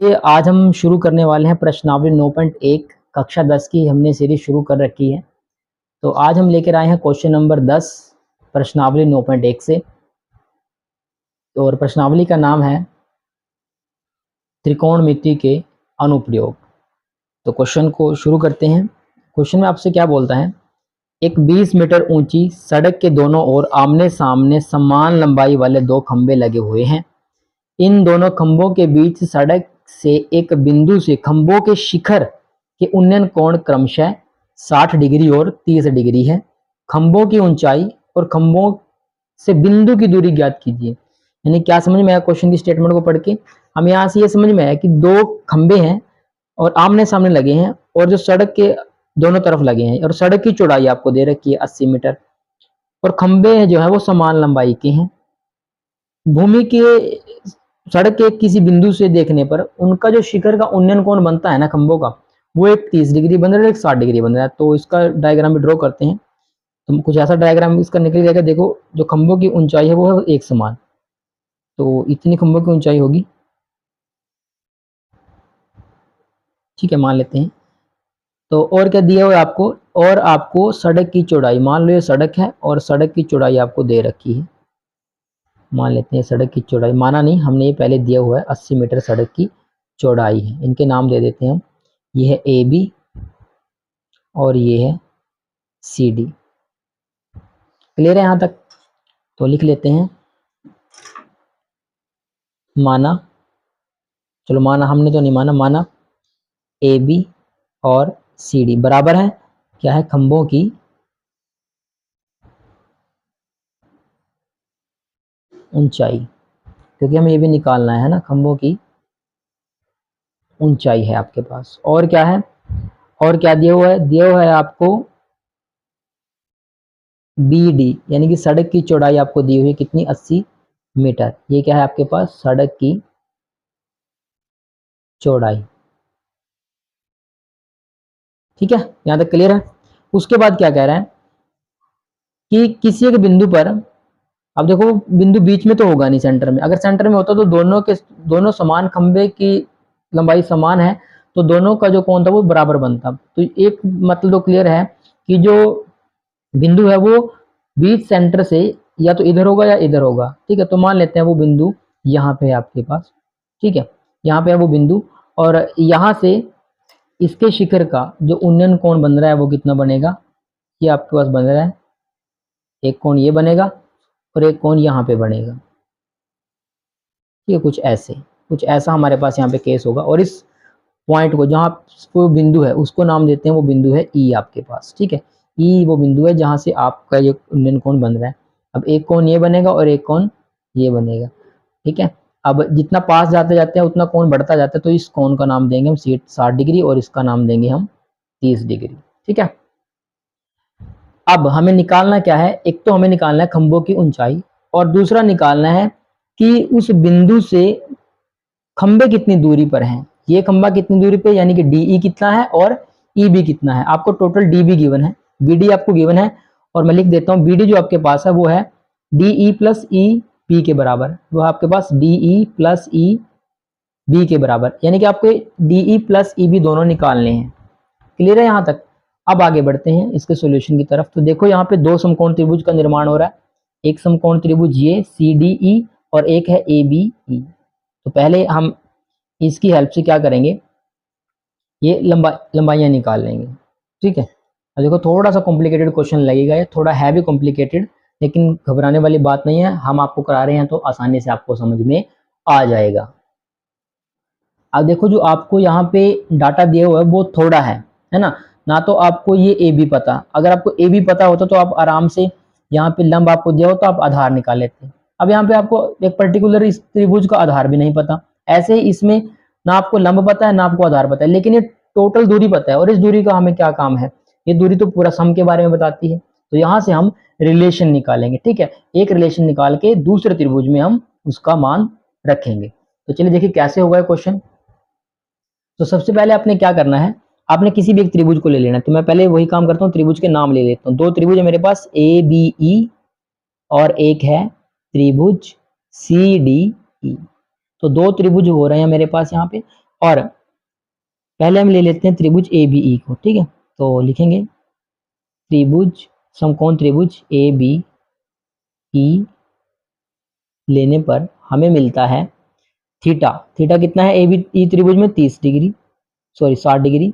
ये आज हम शुरू करने वाले हैं प्रश्नावली 9.1 कक्षा 10 की हमने सीरीज शुरू कर रखी है। तो आज हम लेकर आए हैं क्वेश्चन नंबर 10 प्रश्नावली 9.1 से। और प्रश्नावली का नाम है त्रिकोणमिति के अनुप्रयोग। तो क्वेश्चन को शुरू करते हैं। क्वेश्चन में आपसे क्या बोलता है, एक 20 मीटर ऊंची सड़क के दोनों ओर आमने सामने समान लंबाई वाले दो खंभे लगे हुए हैं। इन दोनों खंभों के बीच सड़क से एक बिंदु से खंभों के शिखर के उन्नयन कोण क्रमशः 60 डिग्री और 30 डिग्री है। खंभों की ऊंचाई और खंभों से बिंदु की दूरी ज्ञात कीजिए। यानी क्या समझ में आया क्वेश्चन की स्टेटमेंट को पढ़ के? हम यहाँ से ये समझ में आया कि दो खंभे हैं और आमने सामने लगे हैं और जो सड़क के दोनों तरफ लगे हैं और सड़क की चौड़ाई आपको दे रखी है 80 मीटर और खंभे जो है वो समान लंबाई के हैं। भूमि के सड़क के किसी बिंदु से देखने पर उनका जो शिखर का उन्नयन कोण बनता है ना खंभों का, वो एक 30 डिग्री बन रहा है, एक 60 डिग्री बन रहा है। तो इसका डायग्राम भी ड्रॉ करते हैं। तो कुछ ऐसा डायग्राम इसका निकल जाएगा। देखो जो खंभों की ऊंचाई है वो है एक समान, तो इतनी खंभों की ऊंचाई होगी, ठीक है, मान लेते हैं। तो और क्या दिया हुआ है आपको, और आपको सड़क की चौड़ाई, मान लो ये सड़क है और सड़क की चौड़ाई आपको दे रखी है। मान लेते हैं सड़क की चौड़ाई, माना नहीं, हमने ये पहले दिया हुआ है 80 मीटर सड़क की चौड़ाई है। इनके नाम दे देते हैं हम, ये है ए बी और ये है सी डी। क्लियर है यहाँ तक? तो लिख लेते हैं, माना, चलो माना, हमने तो नहीं माना, माना ए बी और सी डी बराबर है क्या है, खंभों की ऊंचाई, क्योंकि हमें ये भी निकालना है ना, खंभों की ऊंचाई है आपके पास। और क्या है, और क्या दिया हुआ है, दिया हुआ है आपको बी डी, यानी कि सड़क की चौड़ाई आपको दी हुई है कितनी, 80 मीटर। ये क्या है आपके पास, सड़क की चौड़ाई। ठीक है, यहां तक क्लियर है? उसके बाद क्या कह रहा है कि किसी एक बिंदु पर, अब देखो बिंदु बीच में तो होगा नहीं सेंटर में, अगर सेंटर में होता तो दोनों समान खंबे की लंबाई समान है तो दोनों का जो कोण था वो बराबर बनता। तो एक मतलब तो क्लियर है कि जो बिंदु है वो बीच सेंटर से या तो इधर होगा या इधर होगा। ठीक है, तो मान लेते हैं वो बिंदु यहाँ पे है आपके पास। ठीक है, यहाँ पे है वो बिंदु और यहाँ से इसके शिखर का जो उन्नयन कोण बन रहा है वो कितना बनेगा, ये आपके पास बन रहा है, एक कोण ये बनेगा और एक कोण यहाँ पे बनेगा। ठीक है, कुछ ऐसा हमारे पास यहाँ पे केस होगा। और इस पॉइंट को, जहाँ वो बिंदु है उसको नाम देते हैं, वो बिंदु है ई आपके पास। ठीक है, ई वो बिंदु है जहाँ से आपका ये उन्नयन कोण बन रहा है। अब एक कोण ये बनेगा और एक कोण ये बनेगा। ठीक है, अब जितना पास जाते जाते हैं उतना कोण बढ़ता जाता है, तो इस कोण का नाम देंगे हम 60 डिग्री और इसका नाम देंगे हम 30 डिग्री। ठीक है, अब हमें निकालना क्या है, एक तो हमें निकालना है खंभों की ऊंचाई और दूसरा निकालना है कि उस बिंदु से खंभे कितनी दूरी पर हैं। ये खंभा कितनी दूरी पे, यानी कि डी कितना है और ई बी कितना है। आपको टोटल डी बी गिवन है, बी डी आपको गिवन है, और मैं लिख देता हूँ बी डी जो आपके पास है वो है D E plus E B के बराबर, वो आपके पास D E plus E B के बराबर, यानी कि आपको D E plus E B दोनों निकालने हैं। क्लियर है यहाँ तक? अब आगे बढ़ते हैं इसके सॉल्यूशन की तरफ। तो देखो यहाँ पे दो समकोण त्रिभुज का निर्माण हो रहा है, एक समकोण त्रिभुज ये सी डी ई और एक है ए बी ई। तो पहले हम इसकी हेल्प से क्या करेंगे, ये लंबाइयाँ निकाल लेंगे। ठीक है, अब देखो थोड़ा सा कॉम्प्लिकेटेड क्वेश्चन लगेगा, ये थोड़ा है भी कॉम्प्लिकेटेड, लेकिन घबराने वाली बात नहीं है, हम आपको करा रहे हैं तो आसानी से आपको समझ में आ जाएगा। अब देखो जो आपको यहाँ पे डाटा दिया हुआ है वो थोड़ा है ना तो आपको ये ए बी पता, अगर आपको ए बी पता होता तो आप आराम से यहाँ पे लंब आपको दिया हो तो आप आधार निकाल लेते। अब यहाँ पे आपको एक पर्टिकुलर इस त्रिभुज का आधार भी नहीं पता, ऐसे ही इसमें ना आपको लंब पता है ना आपको आधार पता है, लेकिन ये टोटल दूरी पता है। और इस दूरी का हमें क्या काम है, ये दूरी तो पूरा सम के बारे में बताती है। तो यहाँ से हम रिलेशन निकालेंगे। ठीक है, एक रिलेशन निकाल के दूसरे त्रिभुज में हम उसका मान रखेंगे। तो चलिए देखिए कैसे होगा क्वेश्चन। तो सबसे पहले आपने क्या करना है, आपने किसी भी एक त्रिभुज को ले लेना है। तो मैं पहले वही काम करता हूँ, त्रिभुज के नाम ले लेता हूँ। दो त्रिभुज है मेरे पास, ए बी ई, और एक है त्रिभुज सी डी ई। तो दो त्रिभुज हो रहे हैं मेरे पास यहाँ पे, और पहले हम ले लेते हैं त्रिभुज ए बी ई को, ठीक है। तो लिखेंगे त्रिभुज, समकोण त्रिभुज ए बी ई लेने पर हमें मिलता है थीटा, थीटा कितना है ए बी ई त्रिभुज में 30 डिग्री, सॉरी 60 डिग्री,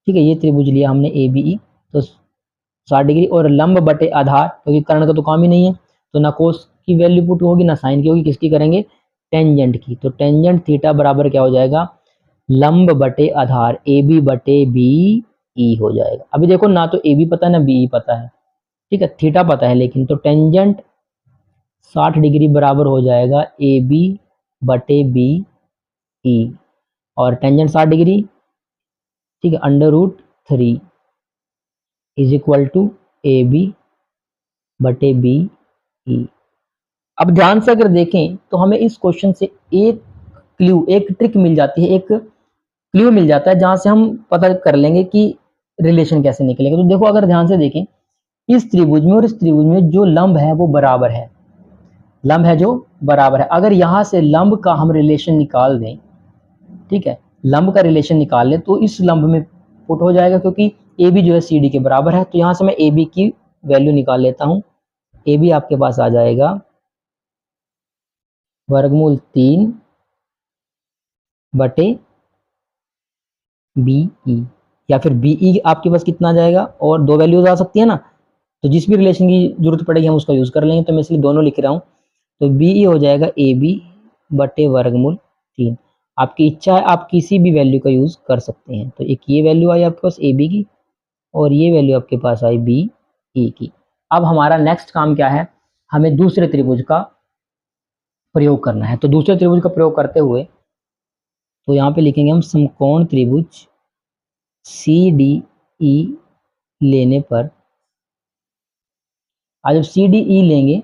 ठीक है। ये त्रिभुज लिया हमने ए बी ई, तो 60 डिग्री, और लंब बटे आधार, क्योंकि कर्ण का तो काम ही नहीं है, तो ना कोस की वैल्यू पुट होगी ना साइन की होगी, किसकी करेंगे, टेंजेंट की। तो टेंजेंट थीटा बराबर क्या हो जाएगा, लंब बटे आधार ए बी बटे बी ई हो जाएगा। अभी देखो ना तो ए बी पता है ना बी ई पता है, ठीक है, थीटा पता है लेकिन, तो टेंजेंट 60 डिग्री बराबर हो जाएगा ए बी बटे बी ई, और टेंजेंट 60 डिग्री, ठीक है, √3 is equal to A B बटे बी ई। अब ध्यान से अगर देखें तो हमें इस क्वेश्चन से एक क्लू, एक ट्रिक मिल जाती है, एक क्लू मिल जाता है, जहां से हम पता कर लेंगे कि रिलेशन कैसे निकलेगा। तो देखो अगर ध्यान से देखें, इस त्रिभुज में और इस त्रिभुज में जो लंब है वो बराबर है, लंब है जो बराबर है। अगर यहां से लंब का हम रिलेशन निकाल दें, ठीक है, लंब का रिलेशन निकाल लें, तो इस लंब में पुट हो जाएगा, क्योंकि ए बी जो है सी डी के बराबर है। तो यहां से मैं ए बी की वैल्यू निकाल लेता हूं, ए बी आपके पास आ जाएगा √3 बटे बी ई, या फिर बी ई आपके पास कितना आ जाएगा, और दो वैल्यूज आ सकती है ना, तो जिस भी रिलेशन की जरूरत पड़ेगी हम उसका यूज कर लेंगे, तो मैं इसलिए दोनों लिख रहा हूँ। तो बी ई हो जाएगा ए बी बटे √3। आपकी इच्छा है आप किसी भी वैल्यू का यूज कर सकते हैं। तो एक ये वैल्यू आई आपके पास ए बी की, और ये वैल्यू आपके पास आई बी ई की। अब हमारा नेक्स्ट काम क्या है, हमें दूसरे त्रिभुज का प्रयोग करना है। तो दूसरे त्रिभुज का प्रयोग करते हुए, तो यहाँ पे लिखेंगे हम समकोण त्रिभुज सी डी ई लेने पर, आज जब सी डी ई लेंगे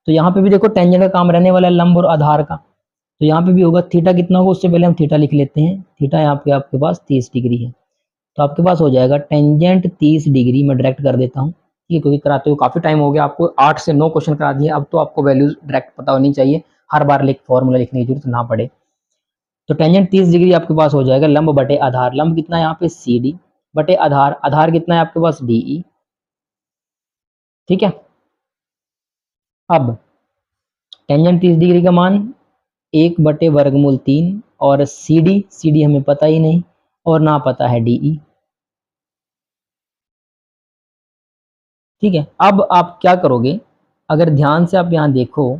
तो यहाँ पे भी देखो टेंजेंट का काम रहने वाला है, लंब और आधार का। तो यहाँ पे भी होगा थीटा कितना होगा, उससे पहले हम थीटा लिख लेते हैं। थीटा यहाँ पे आपके पास 30 डिग्री है, तो आपके पास हो जाएगा टेंजेंट 30 डिग्री, मैं डायरेक्ट कर देता हूँ, ठीक है, क्योंकि कराते हुए काफी टाइम हो गया, आपको 8 से 9 क्वेश्चन करा दिए, अब तो आपको वैल्यूज डायरेक्ट पता होनी चाहिए, हर बार फॉर्मूला लिखने की जरूरत ना पड़े। तो टेंजेंट 30 डिग्री आपके पास हो जाएगा लंब बटे आधार, लंब कितना है यहाँ पे सी डी बटे आधार, आधार कितना है आपके पास डी ई, ठीक है। अब टेंजेंट 30 डिग्री का मान 1/√3, और सी डी हमें पता ही नहीं, और ना पता है डी ई, ठीक है। अब आप क्या करोगे, अगर ध्यान से आप यहाँ देखो,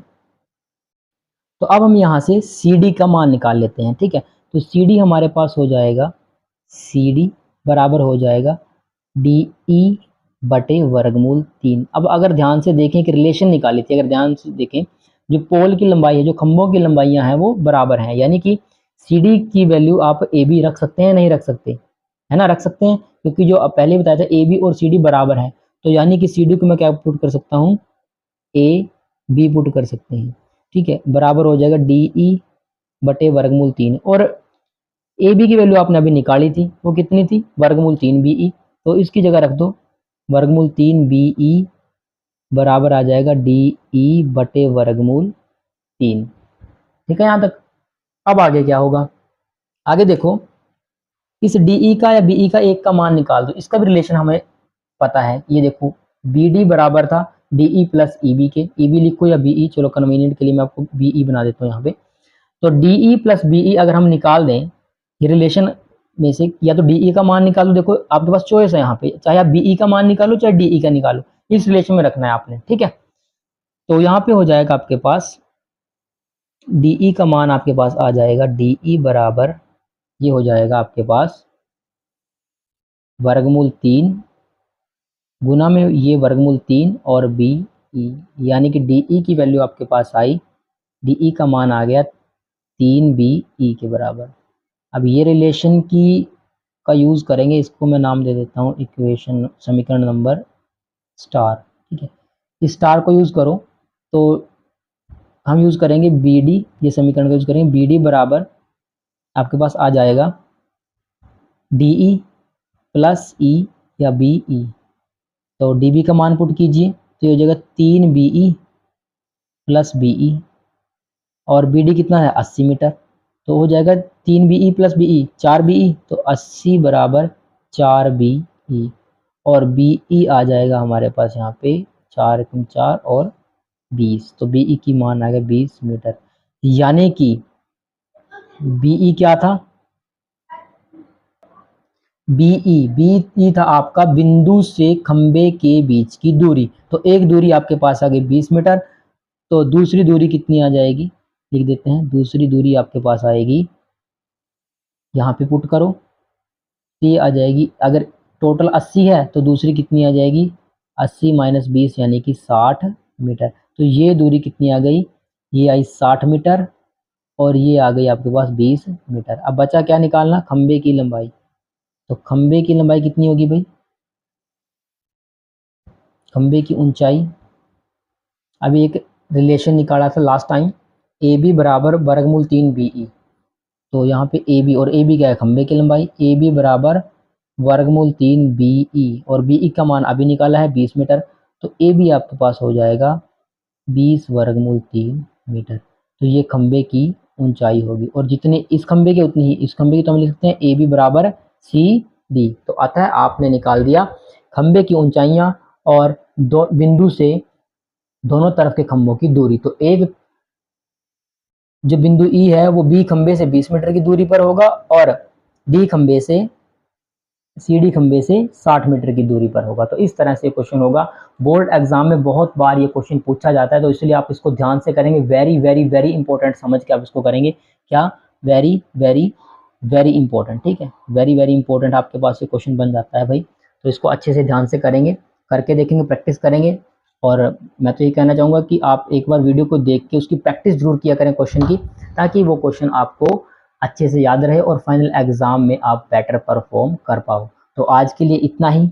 तो अब हम यहाँ से सी डी का मान निकाल लेते हैं, ठीक है। तो सी डी हमारे पास हो जाएगा, सी डी बराबर हो जाएगा डी ई बटे √3। अब अगर ध्यान से देखें कि रिलेशन निकाली थी, अगर ध्यान से देखें, जो पोल की लंबाई है, जो खंभों की लंबाइयां हैं वो बराबर हैं, यानी कि सी डी की वैल्यू आप ए बी रख सकते हैं, नहीं रख सकते, है ना, रख सकते हैं, क्योंकि जो पहले बताया था ए बी और सी डी बराबर है, तो यानी कि सी डी को मैं क्या पुट कर सकता हूँ, ए बी पुट कर सकते हैं, ठीक है, बराबर हो जाएगा डी ई बटे √3। और ए बी की वैल्यू आपने अभी निकाली थी, वो कितनी थी, √3 बी ई, तो इसकी जगह रख दो √3 बी ई बराबर आ जाएगा डी ई बटे √3, ठीक है यहाँ तक। अब आगे क्या होगा, आगे देखो, इस डी ई का या बी ई का एक का मान निकाल दो, इसका भी रिलेशन हमें पता है। ये देखो बी डी बराबर था D E plus E B के, ई बी लिखो या बी ई, चलो कन्वीनियंट के लिए मैं आपको बी ई बना देता हूँ यहाँ पे। तो D E plus B E अगर हम निकाल दें, ये रिलेशन में से या तो डी ई का मान निकालो, देखो आपके पास चॉइस है यहाँ पे, चाहे आप बी ई का मान निकालो चाहे डी ई का निकालो, इस रिलेशन में रखना है आपने, ठीक है। तो यहाँ पे हो जाएगा आपके पास डी ई का मान आपके पास आ जाएगा डी ई बराबर, ये हो जाएगा आपके पास √3 गुना में ये √3 और बी ई, यानी कि डी ई की वैल्यू आपके पास आई, डी ई का मान आ गया 3 बी ई के बराबर। अब ये रिलेशन की का यूज़ करेंगे, इसको मैं नाम दे देता हूँ इक्वेशन, समीकरण नंबर स्टार, ठीक है। इस स्टार को यूज़ करो तो हम यूज़ करेंगे बी डी, ये समीकरण का यूज़ करेंगे, बी डी बराबर आपके पास आ जाएगा डी ई प्लस ई या बी ई, तो डी बी का मान पुट कीजिए, तो ये हो जाएगा 3 B E plus B E, और बी डी कितना है 80 मीटर, तो हो जाएगा 3BE प्लस BE 4BE, तो 80 बराबर 4BE, और BE आ जाएगा हमारे पास यहाँ पे 4 एकम 4 और 20, तो BE की मान आ गया 20 मीटर। यानी कि BE क्या था, BE था आपका बिंदु से खंबे के बीच की दूरी। तो एक दूरी आपके पास आ गई 20 मीटर, तो दूसरी दूरी कितनी आ जाएगी, लिख देते हैं। दूसरी दूरी आपके पास आएगी, यहाँ पे पुट करो, ये आ जाएगी, अगर टोटल 80 है तो दूसरी कितनी आ जाएगी, 80 माइनस 20 यानी कि 60 मीटर। तो ये दूरी कितनी आ गई, ये आई 60 मीटर, और ये आ गई आपके पास 20 मीटर। अब बचा क्या निकालना, खंबे की लंबाई। तो खंबे की लंबाई कितनी होगी भाई, खंबे की ऊंचाई, अभी एक रिलेशन निकाला था लास्ट टाइम, ए बी बराबर वर्गमूल 3BE। तो यहाँ पे ए बी, और ए बी क्या है, खंबे की लंबाई, ए बी बराबर वर्गमूल 3BE, और BE का मान अभी निकाला है 20 मीटर। तो ए बी आपके पास हो जाएगा 20 वर्गमूल 3 मीटर। तो ये खंबे की ऊंचाई होगी, और जितने इस खंबे के उतनी ही इस खंबे की, तो हम लिख सकते हैं ए बी बराबर CD। तो अतः आपने निकाल दिया खंबे की ऊंचाइयां और दो बिंदु से दोनों तरफ के खंभों की दूरी। तो एक जो बिंदु E है वो B खंबे से 20 मीटर की दूरी पर होगा, और D खंबे से CD खंबे से 60 मीटर की दूरी पर होगा। तो इस तरह से क्वेश्चन होगा। बोर्ड एग्जाम में बहुत बार ये क्वेश्चन पूछा जाता है, तो इसलिए आप इसको ध्यान से करेंगे, वेरी वेरी वेरी इंपॉर्टेंट समझ के आप इसको करेंगे। क्या, वेरी वेरी वेरी इंपॉर्टेंट, ठीक है, वेरी वेरी इंपॉर्टेंट आपके पास ये क्वेश्चन बन जाता है भाई। तो इसको अच्छे से ध्यान से करेंगे, करके देखेंगे, प्रैक्टिस करेंगे। और मैं तो ये कहना चाहूँगा कि आप एक बार वीडियो को देख के उसकी प्रैक्टिस जरूर किया करें क्वेश्चन की, ताकि वो क्वेश्चन आपको अच्छे से याद रहे और फाइनल एग्जाम में आप बेटर परफॉर्म कर पाओ। तो आज के लिए इतना ही,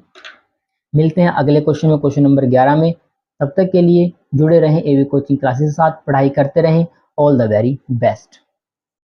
मिलते हैं अगले क्वेश्चन में, क्वेश्चन नंबर 11 में। तब तक के लिए जुड़े रहें एवी कोचिंग क्लासेस के साथ, पढ़ाई करते रहें। All the very best.